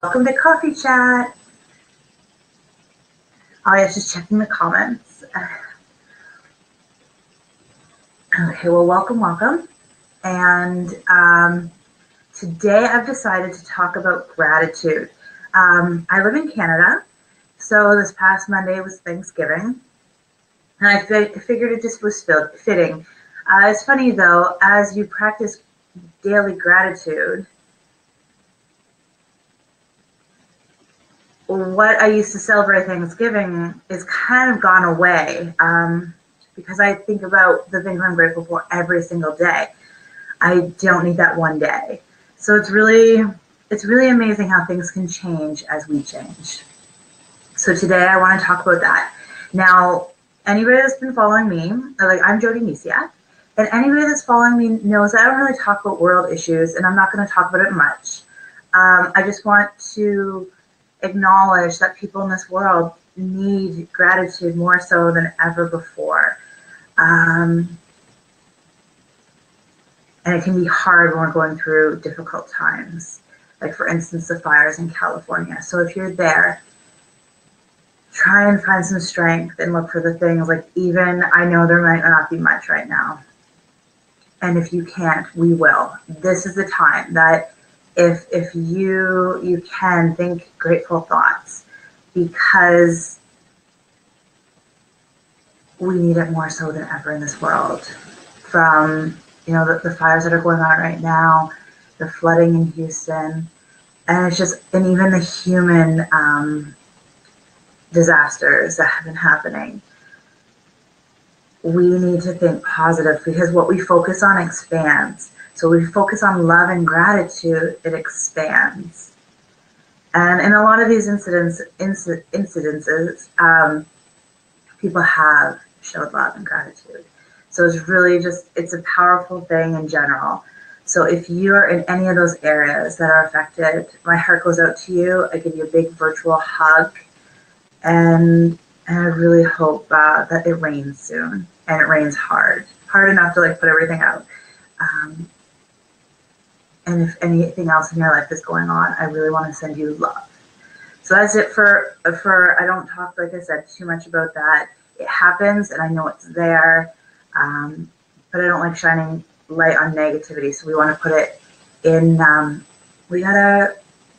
Welcome to Coffee Chat. Oh, yeah, just checking the comments. Okay, well, welcome. And today I've decided to talk about gratitude. I live in Canada, so this past Monday was Thanksgiving, and I figured it just was fitting. It's funny, though, as you practice daily gratitude, what I used to celebrate Thanksgiving is kind of gone away because I think about the things I'm grateful for every single day. I don't need that one day. So it's really amazing how things can change as we change. So today I want to talk about that. Now, anybody that's been following me, like I'm Jody Myciak, and anybody that's following me knows that I don't really talk about world issues, and I'm not going to talk about it much. I just want to acknowledge that people in this world need gratitude more so than ever before. And it can be hard when we're going through difficult times, like for instance, the fires in California. So if you're there, try and find some strength and look for the things, like even I know there might not be much right now. And if you can't, we will. This is the time that if you can think grateful thoughts, because we need it more so than ever in this world. From the fires that are going on right now, the flooding in Houston, and even the human disasters that have been happening. We need to think positive, because what we focus on expands. So we focus on love and gratitude, it expands. And in a lot of these incidences, people have showed love and gratitude. So it's really it's a powerful thing in general. So if you're in any of those areas that are affected, my heart goes out to you. I give you a big virtual hug. And I really hope that it rains soon. And it rains hard enough to put everything out. And if anything else in your life is going on, I really want to send you love. So that's it for I don't talk, like I said, too much about that. It happens, and I know it's there, but I don't like shining light on negativity. So we want to put it in, we got to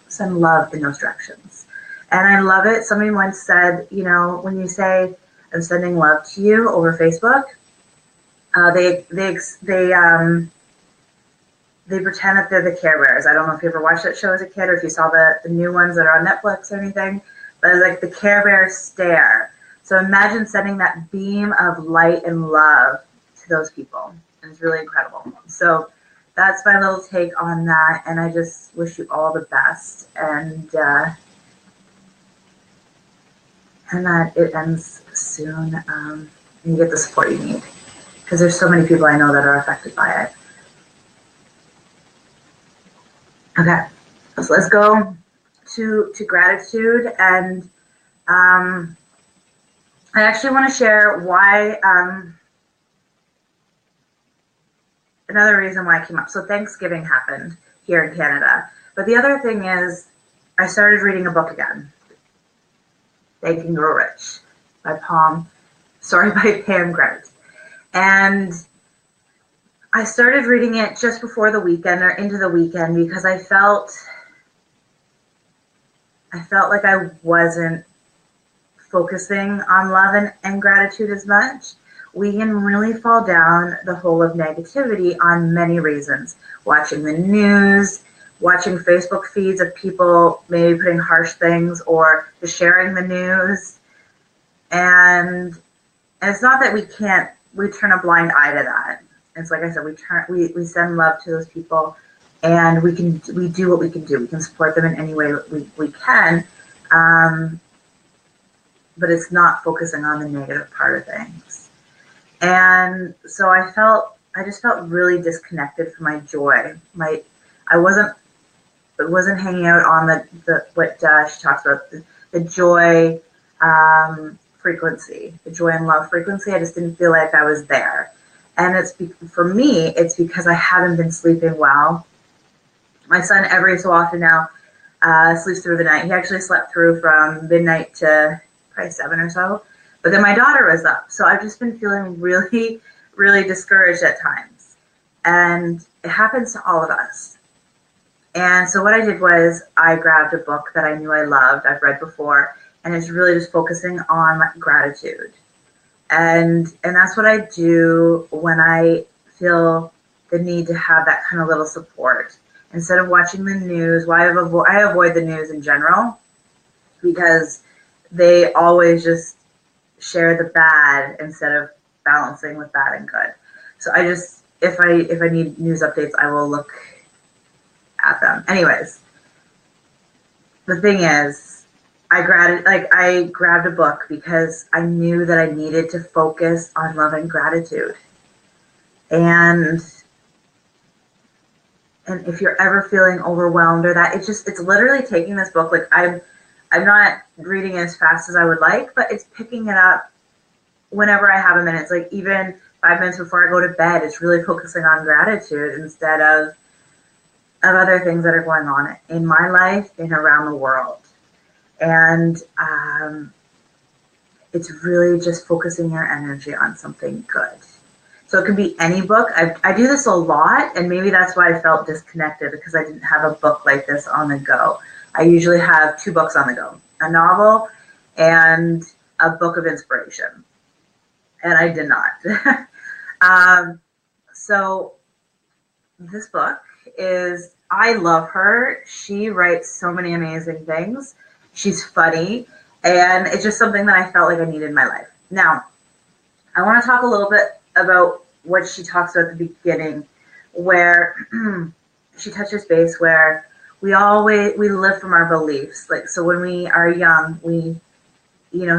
send love in those directions. And I love it. Somebody once said, when you say, I'm sending love to you over Facebook, they pretend that they're the Care Bears. I don't know if you ever watched that show as a kid, or if you saw the new ones that are on Netflix or anything, but it's like the Care Bear stare. So imagine sending that beam of light and love to those people. And it's really incredible. So that's my little take on that. And I just wish you all the best. And that it ends soon, and you get the support you need. Because there's so many people I know that are affected by it. Okay, so let's go to gratitude, and I actually want to share why, another reason why I came up. So Thanksgiving happened here in Canada, but the other thing is I started reading a book again, Think and Grow Rich by Pam Grant. And I started reading it just before the weekend, or into the weekend, because I felt like I wasn't focusing on love and gratitude as much. We can really fall down the hole of negativity on many reasons. Watching the news, watching Facebook feeds of people maybe putting harsh things, or just sharing the news. And it's not that we turn a blind eye to that. It's like I said, we send love to those people, and we do what we can do. We can support them in any way we can, but it's not focusing on the negative part of things. And so I just felt really disconnected from my joy. I wasn't hanging out on the what she talks about, the joy frequency, the joy and love frequency. I just didn't feel like I was there. And for me, it's because I haven't been sleeping well. My son, every so often now, sleeps through the night. He actually slept through from midnight to probably 7 or so. But then my daughter was up. So I've just been feeling really, really discouraged at times. And it happens to all of us. And so what I did was I grabbed a book that I knew I loved, I've read before, and it's really just focusing on gratitude. And that's what I do when I feel the need to have that kind of little support. Instead of watching the news, I avoid the news in general because they always just share the bad instead of balancing with bad and good. So I just, if I need news updates, I will look at them. Anyways, the thing is, I grabbed a book because I knew that I needed to focus on love and gratitude. And if you're ever feeling overwhelmed or that, it's literally taking this book. Like I'm not reading as fast as I would like, but it's picking it up whenever I have a minute. It's like even 5 minutes before I go to bed, it's really focusing on gratitude instead of other things that are going on in my life and around the world. And it's really just focusing your energy on something good. So it can be any book. I do this a lot, and maybe that's why I felt disconnected, because I didn't have a book like this on the go. I usually have 2 books on the go, a novel and a book of inspiration. And I did not. So this book is, I love her. She writes so many amazing things. She's funny, and it's just something that I felt like I needed in my life. Now, I want to talk a little bit about what she talks about at the beginning, where she touches base where we live from our beliefs. Like, so when we are young,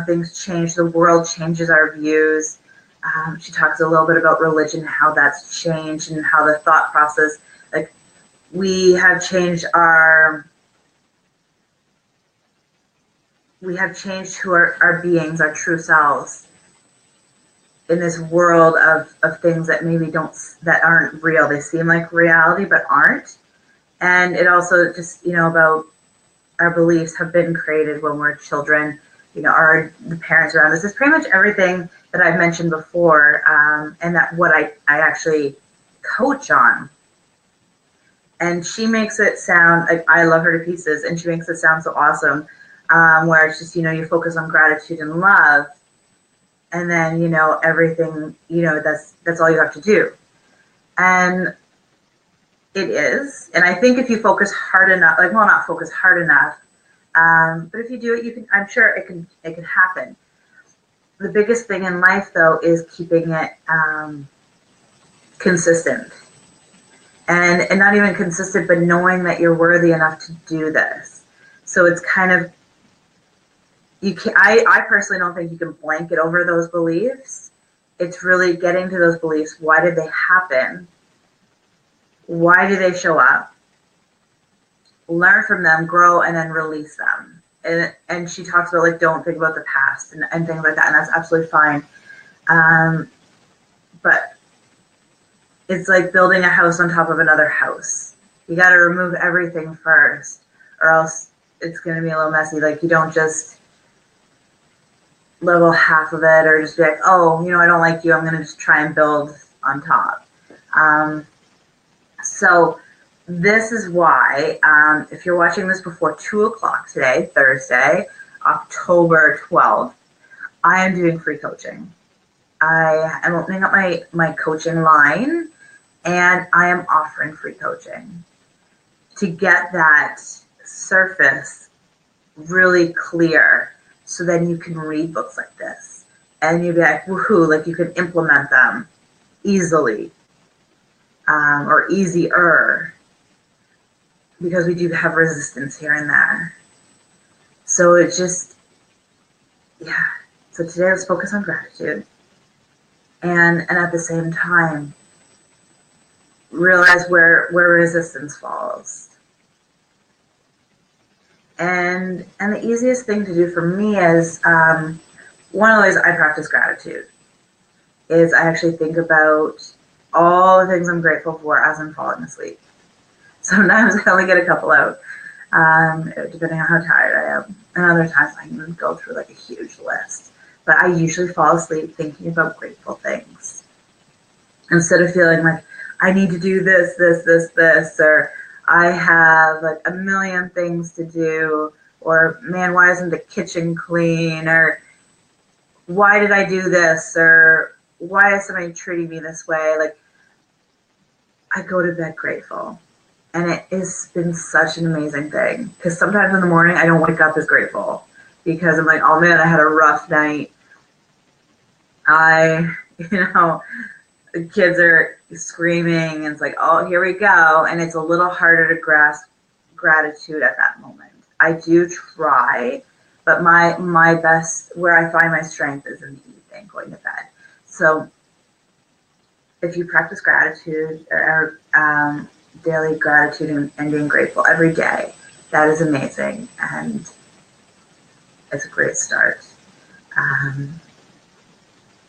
things change, the world changes our views. She talks a little bit about religion, how that's changed, and how the thought process, like, we have changed who our beings, our true selves, in this world of things that maybe that aren't real. They seem like reality, but aren't. And it also just, about our beliefs have been created when we're children, the parents around us. It's pretty much everything that I've mentioned before, and that what I actually coach on. And she makes it sound like, I love her to pieces, and she makes it sound so awesome, where it's just, you focus on gratitude and love, and then, everything, that's all you have to do. And it is. And I think if you focus hard enough, not focus hard enough, but if you do it, I'm sure it can happen. The biggest thing in life, though, is keeping it consistent. And not even consistent, but knowing that you're worthy enough to do this. So it's kind of, I personally don't think you can blanket over those beliefs. It's really getting to those beliefs. Why did they happen? Why do they show up? Learn from them, grow, and then release them. And she talks about, don't think about the past and things like that, and that's absolutely fine. But it's like building a house on top of another house. You got to remove everything first, or else it's going to be a little messy. Like, you don't just level half of it, or just be like, oh, I don't like you, I'm going to just try and build on top. So this is why, if you're watching this before 2:00 today, Thursday, October 12th, I am doing free coaching. I am opening up my coaching line, and I am offering free coaching to get that surface really clear, so then you can read books like this and you'd be like, woohoo, like you can implement them easily, or easier, because we do have resistance here and there. So it's just, yeah. So today let's focus on gratitude, and at the same time realize where resistance falls. And the easiest thing to do for me is, one of the ways I practice gratitude is I actually think about all the things I'm grateful for as I'm falling asleep. Sometimes I only get a couple out. depending on how tired I am. And other times I can go through like a huge list. But I usually fall asleep thinking about grateful things instead of feeling like I need to do this, or I have like a million things to do, or man, why isn't the kitchen clean, or why did I do this, or why is somebody treating me this way? Like, I go to bed grateful. And it has been such an amazing thing, because sometimes in the morning I don't wake up as grateful because I'm like, oh man, I had a rough night. The kids are screaming and it's like, oh, here we go. And it's a little harder to grasp gratitude at that moment. I do try, but my best, where I find my strength is in the evening, going to bed. So if you practice gratitude or daily gratitude and being grateful every day, that is amazing, and it's a great start.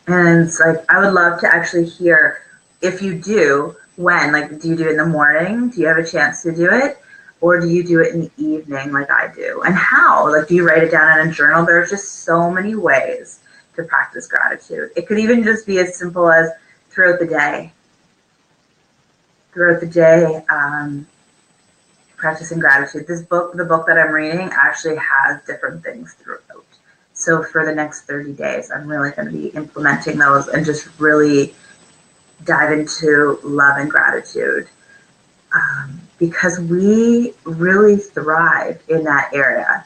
And it's like, I would love to actually hear if you do, when, like, do you do it in the morning? Do you have a chance to do it? Or do you do it in the evening like I do? And how? Like, do you write it down in a journal? There's just so many ways to practice gratitude. It could even just be as simple as throughout the day. Practicing gratitude. The book that I'm reading actually has different things throughout. So for the next 30 days, I'm really going to be implementing those and just really dive into love and gratitude, because we really thrive in that area.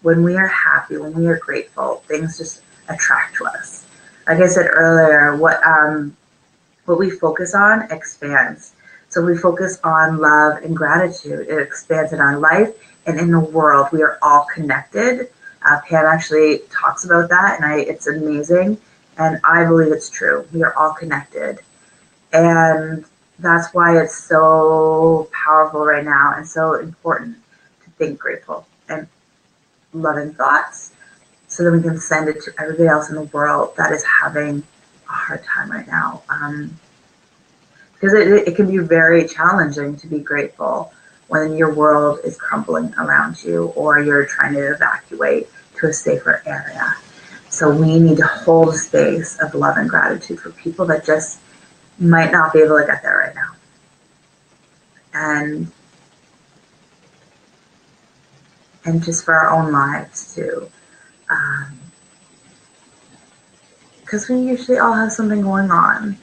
When we are happy, when we are grateful, things just attract to us. Like I said earlier, what we focus on expands. So we focus on love and gratitude. It expands in our life and in the world. We are all connected. Pam actually talks about that, and it's amazing. And I believe it's true. We are all connected. And that's why it's so powerful right now and so important to think grateful and loving thoughts, so that we can send it to everybody else in the world that is having a hard time right now. Because it can be very challenging to be grateful when your world is crumbling around you, or you're trying to evacuate to a safer area. So we need to hold a space of love and gratitude for people that just might not be able to get there right now. And just for our own lives too. Because we usually all have something going on.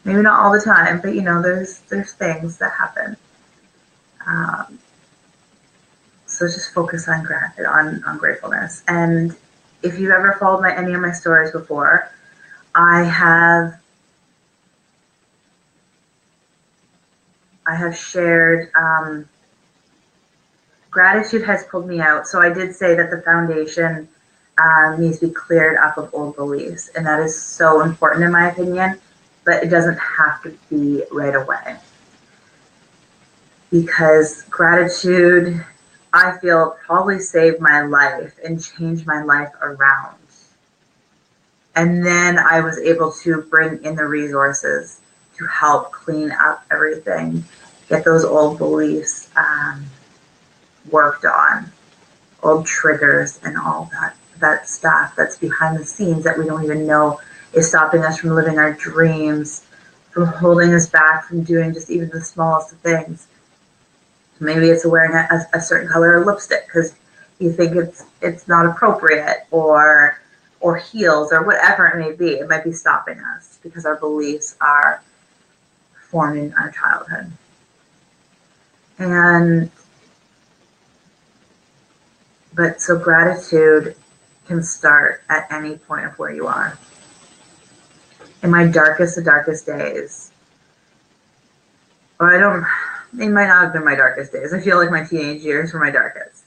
Maybe not all the time, but there's things that happen. So just focus on gratefulness. And if you've ever followed any of my stories before, I have shared, gratitude has pulled me out. So I did say that the foundation needs to be cleared up of old beliefs, and that is so important in my opinion, but it doesn't have to be right away. Because gratitude, I feel, probably saved my life and changed my life around. And then I was able to bring in the resources to help clean up everything, get those old beliefs worked on, old triggers and all that stuff that's behind the scenes that we don't even know is stopping us from living our dreams, from holding us back from doing just even the smallest of things. Maybe it's wearing a certain color of lipstick because you think it's not appropriate, or heels, or whatever it may be. It might be stopping us because our beliefs are formed in our childhood. So gratitude can start at any point of where you are. In my darkest days, it might not have been my darkest days. I feel like my teenage years were my darkest.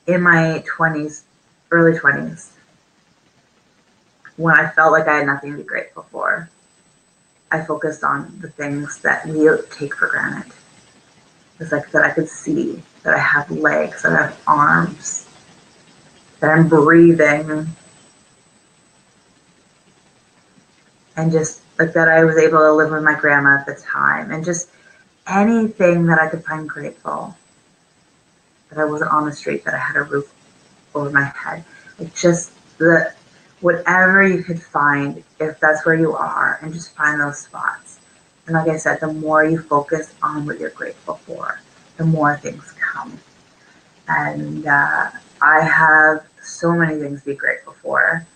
In my 20s, early 20s, when I felt like I had nothing to be grateful for, I focused on the things that we take for granted. It's like that I could see, that I have legs, that I have arms, that I'm breathing, and just like that I was able to live with my grandma at the time, and just anything that I could find grateful that I wasn't on the street, that I had a roof over my head. Like just whatever you could find, if that's where you are, and just find those spots. And like I said, the more you focus on what you're grateful for, the more things come. And I have so many things to be grateful for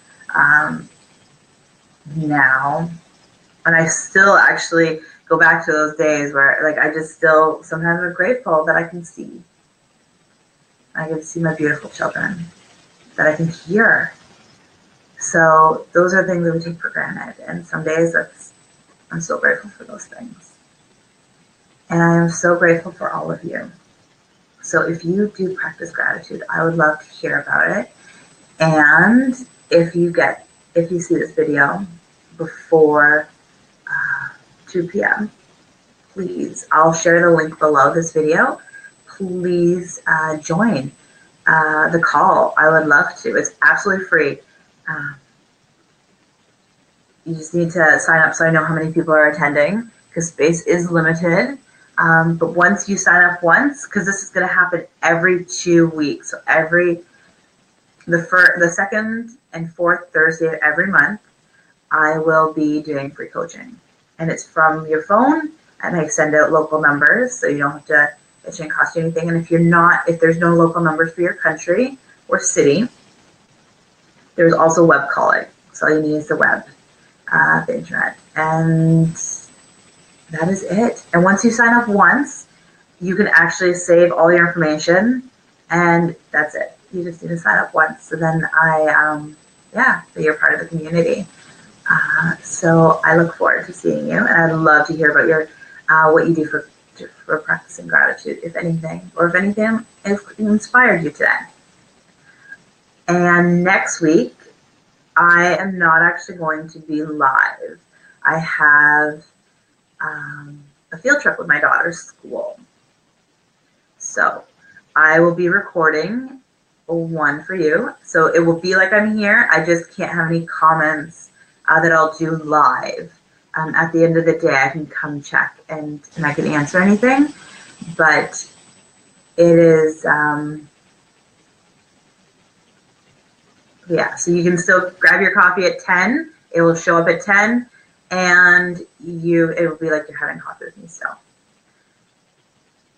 now. And I still actually go back to those days where like I just still sometimes am grateful that I can see. I can see my beautiful children, that I can hear. So those are things that we take for granted. And some days I'm so grateful for those things. And I am so grateful for all of you. So if you do practice gratitude, I would love to hear about it. And if you see this video before 2 p.m., please, I'll share the link below this video. Please join the call. I would love to. It's absolutely free. You just need to sign up so I know how many people are attending, because space is limited. But once you sign up once, because this is going to happen every 2 weeks, so the second and fourth Thursday of every month, I will be doing free coaching. And it's from your phone, and I send out local numbers, so you don't have to, it shouldn't cost you anything. And if there's no local numbers for your country or city, there's also web calling. So all you need is the web, the internet. And that is it. And once you sign up once, you can actually save all your information, and that's it. You just need to sign up once. So then so you're part of the community. So I look forward to seeing you, and I'd love to hear about your what you do for practicing gratitude, if anything has inspired you today. And next week, I am not actually going to be live. I have a field trip with my daughter's school. So I will be recording one for you. So it will be like I'm here. I just can't have any comments that I'll do live. At the end of the day, I can come check and I can answer anything. But it is, so you can still grab your coffee at 10. It will show up at 10, and it will be like you're having coffee with me still.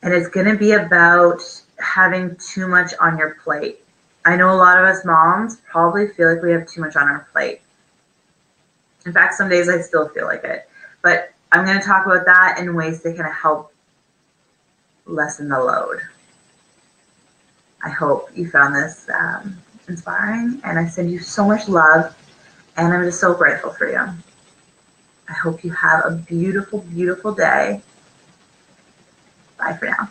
And it's going to be about having too much on your plate. I know a lot of us moms probably feel like we have too much on our plate. In fact, some days I still feel like it. But I'm going to talk about that in ways that can help lessen the load. I hope you found this inspiring, and I send you so much love, and I'm just so grateful for you. I hope you have a beautiful, beautiful day. Bye for now.